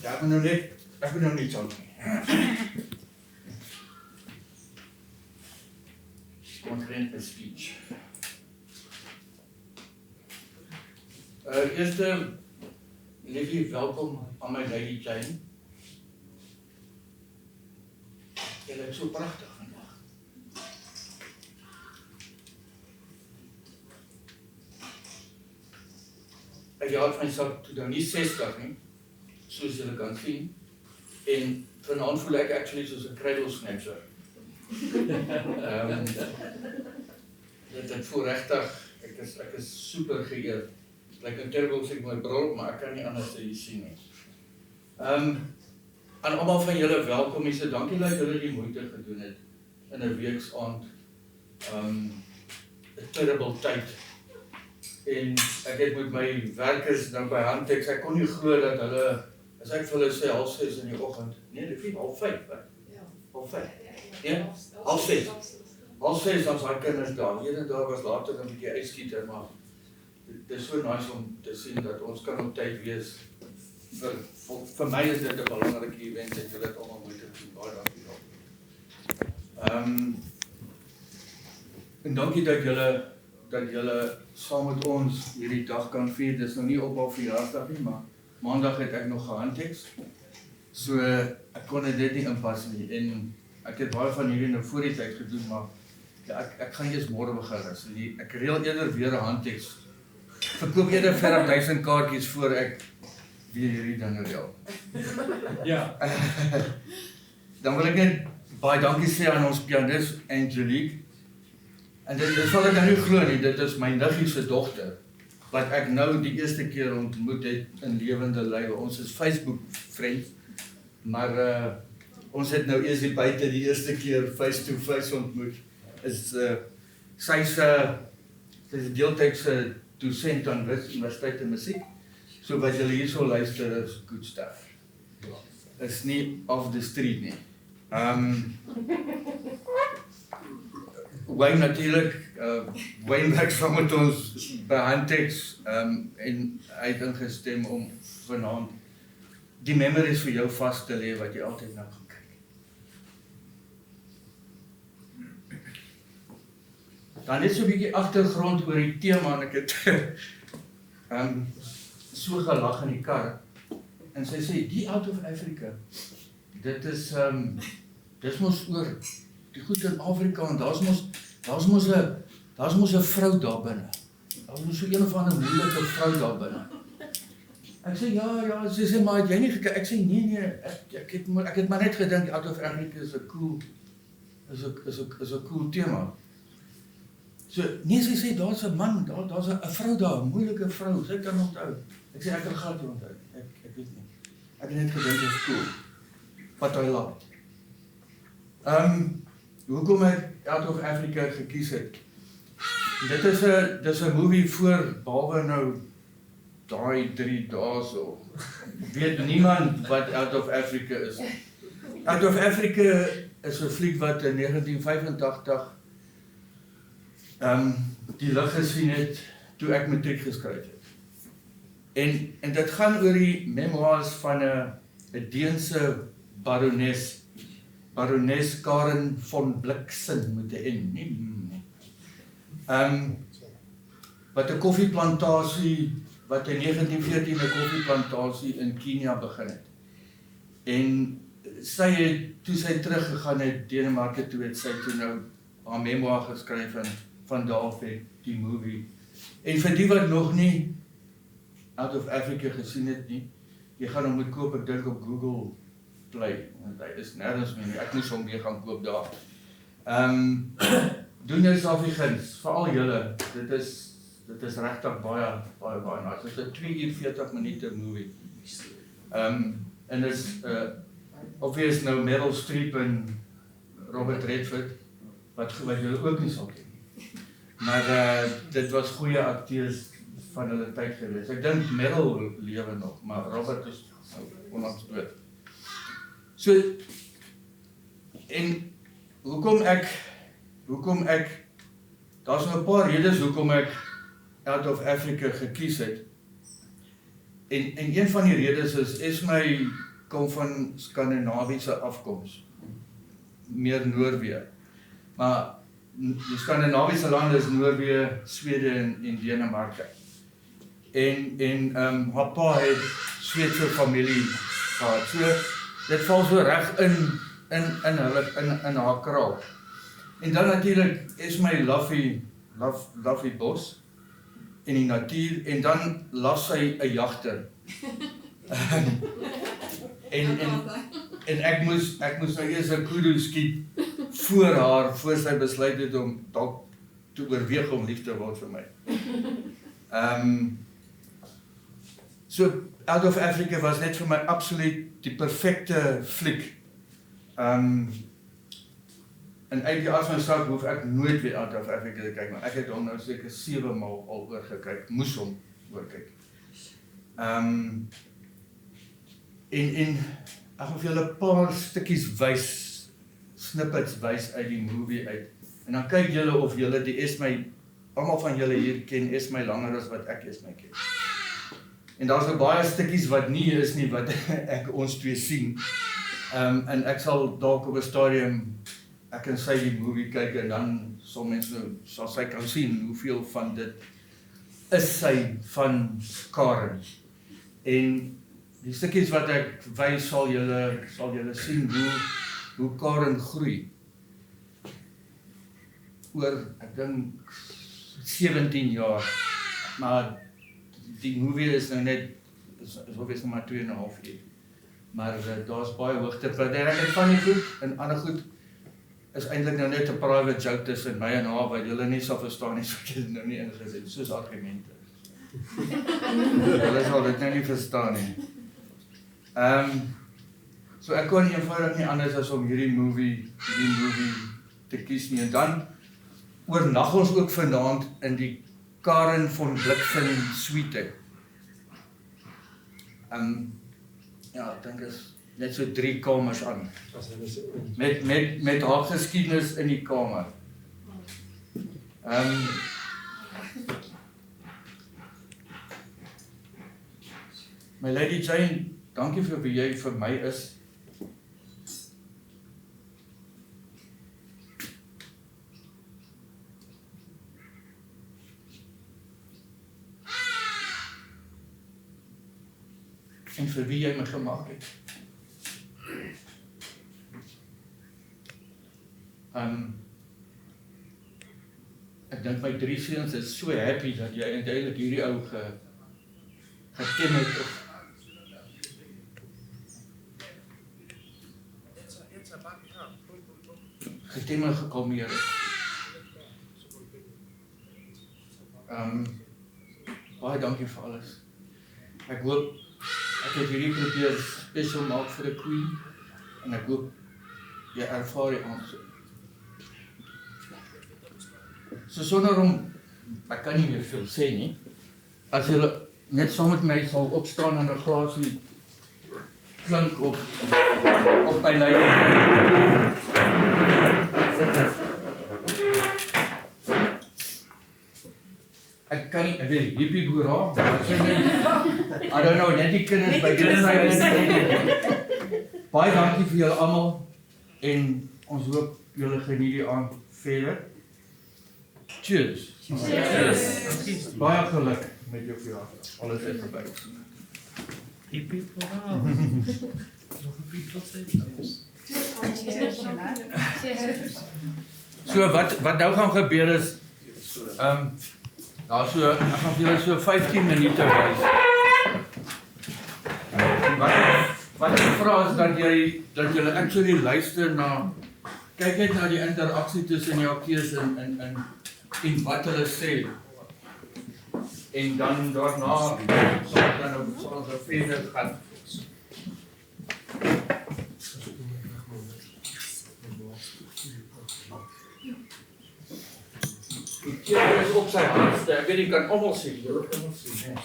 Ja, ek moet nou net aan nie. Content a speech. Eerste, liefie, welkom aan my Lady Jane. Jy lyk so pragtig vandag. Ek jaag my sak toe nou nie 60 nie, soos julle kan sien. En vanaand voel ek actually soos 'n cradle snatcher. Dit voel regtig, ek is super geëerd. Dit lyk in terrible as ek my bril op, maar ek kan nie anders as jy sien nie. Aan almal van julle welkom, mense, dankie dat julle die moeite gedoen het in 'n weeksaand. 'n Terrible tyd. En ek het met my werkers nou by Handtex, ek kon nie glo dat hulle, as ek vir hulle sê 6:30 in die oggend, nee, dit is 5:30, hè? Ja. 5:30. Ja? 6:30. 6:30 dan daai kinders daar. Hierdie dag was later 'n bietjie uitskieter, maar dit is so nice om te sien dat ons kan op tyd wees. Vir my is dit 'n belangrike event en julle het almal moeite gedoen. Baie dankie daarvoor. En dankie dat julle saam met ons hierdie dag kan vier. Dis nou nie op haar verjaarsdag nie, maar maandag het ek nog gehandteks. So ek kon dit nie inpas nie en ek het baie van hierdie nou voor die tyd gedoen, maar ja, ek gaan eers môre begin. So ek reël eerder weer 'n handteks. Verkoop eerder verder 1000 kaartjies voor ek weer hierdie dinge reël. Ja. Dan wil ek net baie dankie sê aan ons pianis Angelique. En dit sal ek nou nie glo nie, dit is my niggie se dogter, wat ek nou die eerste keer ontmoet het in lewende lywe. Ons is Facebook vriends, maar ons het nou eers buite die eerste keer face to face ontmoet. Sy's 'n deeltydse dosent aan Wits Universiteit in musiek. So wat julle hierso luister is good stuff. Is nie off the street nie. Wayne natuurlijk, Wayne werk saam met ons by Handtex en hy het ingestem om vanaand die memories vir jou vas te lê wat jy altyd na gaan kyk. Dan net so 'n bietjie agtergrond oor die tema en ek het so gelag in die kar en sy sê, die Out of Africa, dit is dis mos oor die goed in Afrika en daar's mos 'n vrou daar binne. Daar's mos so een of ander moeilike vrou daar binne. Ek sê ja, sy sê maar het jy nie gekyk? Ek sê nee, ek het maar net gedink Out of Africa is 'n cool tema. So nee, sy sê daar's 'n man, daar's 'n vrou daar, 'n moeilike vrou, sy kan onthou. Ek sê ek kan glad nie onthou. Ek weet nie. Ek het net gedink dit is cool. Wat hy laat. Hoekom ek Out of Africa gekies het? Dit is 'n movie voor, behalwe nou daai 3 dae so. Weet niemand wat Out of Africa is. Out of Africa is 'n fliek wat in 1985 die lig gesien het toe ek matriek geskryf het. En dit gaan oor die memoirs van 'n Deense Barones Karen von Blixen met 'n N. Wat 'n koffieplantasie, wat in 1914 'n koffieplantasie in Kenia begin het. En sy het, toe sy teruggegaan het Denemarke toe, het sy toe nou haar memoir geskryf en van daar af het die movie. En vir die wat nog nie Out of Africa gesien het nie, jy gaan hom moet koop, ek dink op Google Play, want hy is nergens meer nie, ek moes hom weer gaan koop daar. Doen jouself die guns, veral julle, dit is regtig baie nice. Dit is 'n 2 uur 40 minute movie. En is obvious nou Meryl Streep en Robert Redford, wat julle ook nie sal ken. Maar dit was goeie akteurs van hulle tyd gewees. Ek dink Meryl lewe nog, maar Robert is onlangs dood. So, en hoekom ek, daar's nou 'n paar redes hoekom ek Out of Africa gekies het. En een van die redes is my kom van Skandinawiese afkoms, meer Noorwe. Maar die Skandinawiese lande is Noorwe, Swede en Denemarke. En haar pa het Sweedse familie gehad. So dit val so reg in haar kraal. En dan natuurlik is my Luffy bos en die natuur, en dan laf sy 'n jagter. En ek moes nou eers 'n kudu skiet voor sy besluit het om dalk te oorweeg om lief te word vir my. So Out of Africa was net vir my absoluut die perfekte fliek. En uit die aard van die saak hoef ek nooit weer Out of Africa te kyk, maar ek het hom nou seker 7 maal al oorgekyk, moes hom oorkyk. En ek gaan vir julle 'n paar stukkies wys, snippets wys uit die movie uit. En dan kyk julle of julle die Esme, almal van julle hier ken Esme langer as wat ek Esme ken. En daar's nou baie stukkies wat nie is nie, wat ek ons twee sien. En ek sal dalk op 'n stadium, ek kan sy die movie kyk en dan sal mense nou, sal sy kan sien hoeveel van dit is sy van Karen. En die stukkies wat ek wys sal julle sien hoe Karen groei. Oor, ek dink 17 jaar, maar die movie is nou net, is obviously maar 2,5 uur. Maar daar's baie hoogtepunte en ek het van die goed, en ander goed is eintlik nou net 'n private joke tussen my en haar, wat julle nie sal verstaan nie, so ek het nou nie ingesit, soos argumente. Julle sal dit nou nie verstaan nie. So ek kon eenvoudig nie anders as om hierdie movie te kies nie. En dan oornag ons ook vanaand in die Karen von Bliksem suite. Ja, ek dink is net so 3 kamers aan. Met haar geskiedenis in die kamer. My Lady Jane, dankie vir wie jy vir my is. En vir wie jy my gemaak het. Ek dink my 3 seuns is so happy dat jy eintlik hierdie ou geken het of getemme gekalmeer het. Baie dankie vir alles. Ek hoop ek het hierdie probeer special maak vir 'n queen en ek hoop jy ervaar die aansoek. So sonder om, ek kan nie meer veel sê nie, as jy net saam met my sal opstaan en 'n glasie klink op my leiding. Ek kan nie, ek weet, hippie boera, I don't know, net die kinders by die Baie dankie vir julle almal en ons hoop julle geniet die aand verder. Cheers. Cheers. Baie geluk met jou verjaardag. Alles is verby. Hippie boera. Nog 'n bietjie tot So wat nou gaan gebeur is, daar so, ek gaan vir julle so 15 minute wys. Wat ek vra is dat julle actually luister na, kyk net na die interaksie tussen die akteurs en wat hulle sê. En dan daarna sal ons verder gaan. Die keer is op sy hardste, ek weet jy kan almal sien, julle kan ons sien.